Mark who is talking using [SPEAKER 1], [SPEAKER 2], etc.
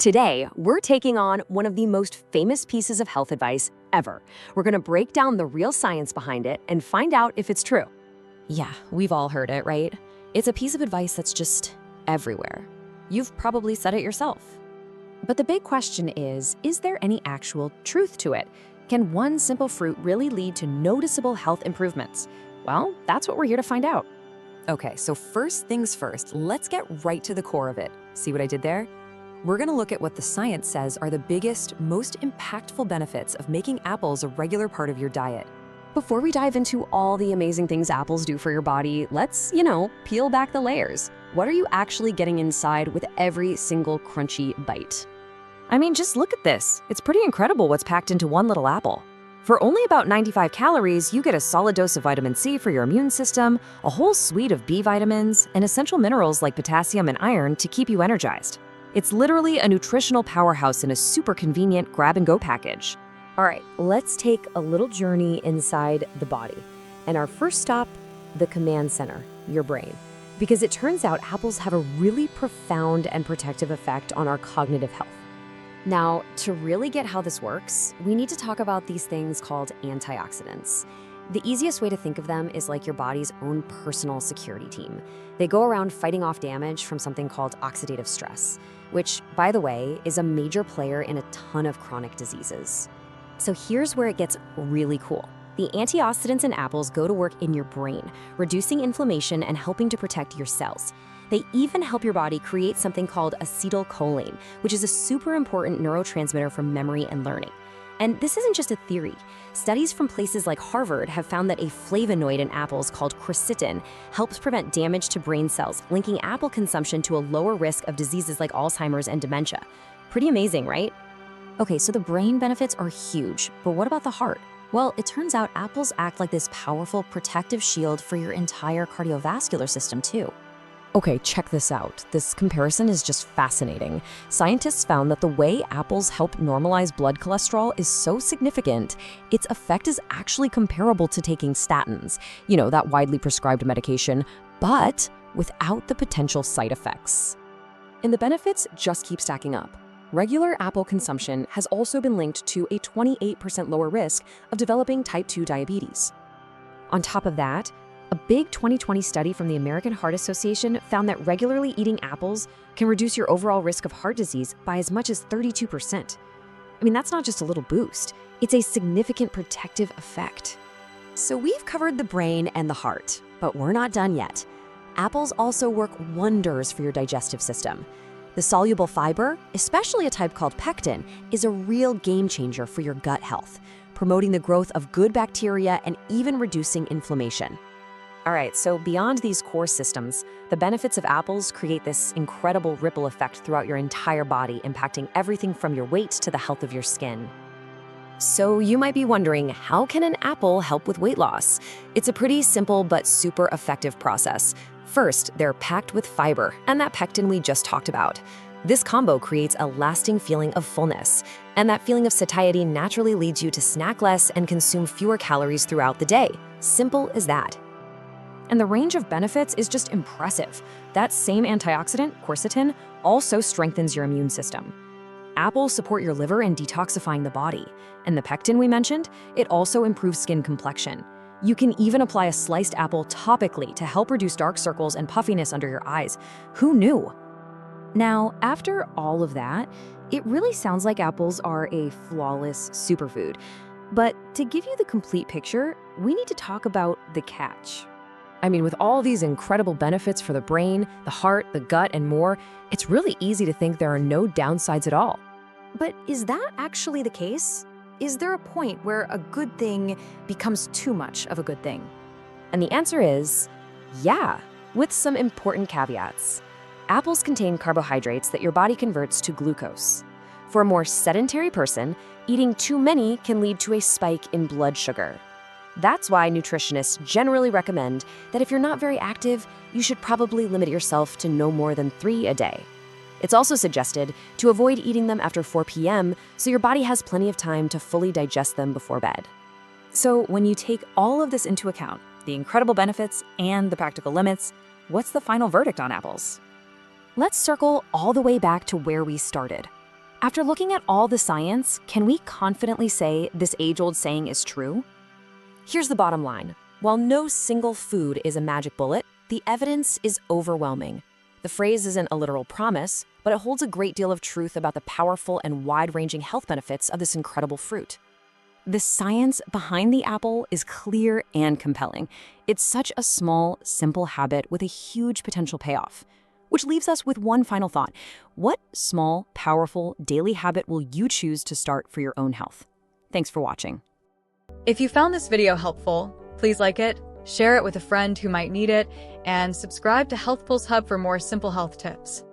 [SPEAKER 1] Today, we're taking on one of the most famous pieces of health advice ever. We're going to break down the real science behind it and find out if it's true.
[SPEAKER 2] Yeah, we've all heard it, right? It's a piece of advice that's just everywhere. You've probably said it yourself.
[SPEAKER 1] But the big question is there any actual truth to it? Can one simple fruit really lead to noticeable health improvements? Well, that's what we're here to find out.
[SPEAKER 2] Okay, so first things first, let's get right to the core of it. See what I did there? We're gonna look at what the science says are the biggest, most impactful benefits of making apples a regular part of your diet.
[SPEAKER 1] Before we dive into all the amazing things apples do for your body, let's, peel back the layers. What are you actually getting inside with every single crunchy bite?
[SPEAKER 2] I mean, just look at this. It's pretty incredible what's packed into one little apple. For only about 95 calories, you get a solid dose of vitamin C for your immune system, a whole suite of B vitamins, and essential minerals like potassium and iron to keep you energized. It's literally a nutritional powerhouse in a super convenient grab-and-go package.
[SPEAKER 1] All right, let's take a little journey inside the body. And our first stop, the command center, your brain. Because it turns out apples have a really profound and protective effect on our cognitive health. Now, to really get how this works, we need to talk about these things called antioxidants. The easiest way to think of them is like your body's own personal security team. They go around fighting off damage from something called oxidative stress, which, by the way, is a major player in a ton of chronic diseases. So here's where it gets really cool. The antioxidants in apples go to work in your brain, reducing inflammation and helping to protect your cells. They even help your body create something called acetylcholine, which is a super important neurotransmitter for memory and learning. And this isn't just a theory. Studies from places like Harvard have found that a flavonoid in apples called quercetin helps prevent damage to brain cells, linking apple consumption to a lower risk of diseases like Alzheimer's and dementia. Pretty amazing, right? Okay, so the brain benefits are huge, but what about the heart? Well, it turns out apples act like this powerful protective shield for your entire cardiovascular system too.
[SPEAKER 2] Okay, check this out. This comparison is just fascinating. Scientists found that the way apples help normalize blood cholesterol is so significant, its effect is actually comparable to taking statins, that widely prescribed medication, but without the potential side effects.
[SPEAKER 1] And the benefits just keep stacking up. Regular apple consumption has also been linked to a 28% lower risk of developing type 2 diabetes. On top of that, a big 2020 study from the American Heart Association found that regularly eating apples can reduce your overall risk of heart disease by as much as 32%. I mean, that's not just a little boost, it's a significant protective effect. So we've covered the brain and the heart, but we're not done yet. Apples also work wonders for your digestive system. The soluble fiber, especially a type called pectin, is a real game changer for your gut health, promoting the growth of good bacteria and even reducing inflammation. All right, so beyond these core systems, the benefits of apples create this incredible ripple effect throughout your entire body, impacting everything from your weight to the health of your skin. So you might be wondering, how can an apple help with weight loss? It's a pretty simple but super effective process. First, they're packed with fiber and that pectin we just talked about. This combo creates a lasting feeling of fullness, and that feeling of satiety naturally leads you to snack less and consume fewer calories throughout the day. Simple as that. And the range of benefits is just impressive. That same antioxidant, quercetin, also strengthens your immune system. Apples support your liver in detoxifying the body. And the pectin we mentioned, it also improves skin complexion. You can even apply a sliced apple topically to help reduce dark circles and puffiness under your eyes. Who knew? Now, after all of that, it really sounds like apples are a flawless superfood. But to give you the complete picture, we need to talk about the catch. I mean, with all these incredible benefits for the brain, the heart, the gut, and more, it's really easy to think there are no downsides at all. But is that actually the case? Is there a point where a good thing becomes too much of a good thing? And the answer is, yeah, with some important caveats. Apples contain carbohydrates that your body converts to glucose. For a more sedentary person, eating too many can lead to a spike in blood sugar. That's why nutritionists generally recommend that if you're not very active, you should probably limit yourself to no more than 3 a day. It's also suggested to avoid eating them after 4 p.m. so your body has plenty of time to fully digest them before bed. So when you take all of this into account, the incredible benefits and the practical limits, what's the final verdict on apples? Let's circle all the way back to where we started. After looking at all the science, can we confidently say this age-old saying is true? Here's the bottom line. While no single food is a magic bullet, the evidence is overwhelming. The phrase isn't a literal promise, but it holds a great deal of truth about the powerful and wide-ranging health benefits of this incredible fruit. The science behind the apple is clear and compelling. It's such a small, simple habit with a huge potential payoff. Which leaves us with one final thought. What small, powerful, daily habit will you choose to start for your own health? Thanks for watching.
[SPEAKER 3] If you found this video helpful, please like it, share it with a friend who might need it, and subscribe to HealthPulse Hub for more simple health tips.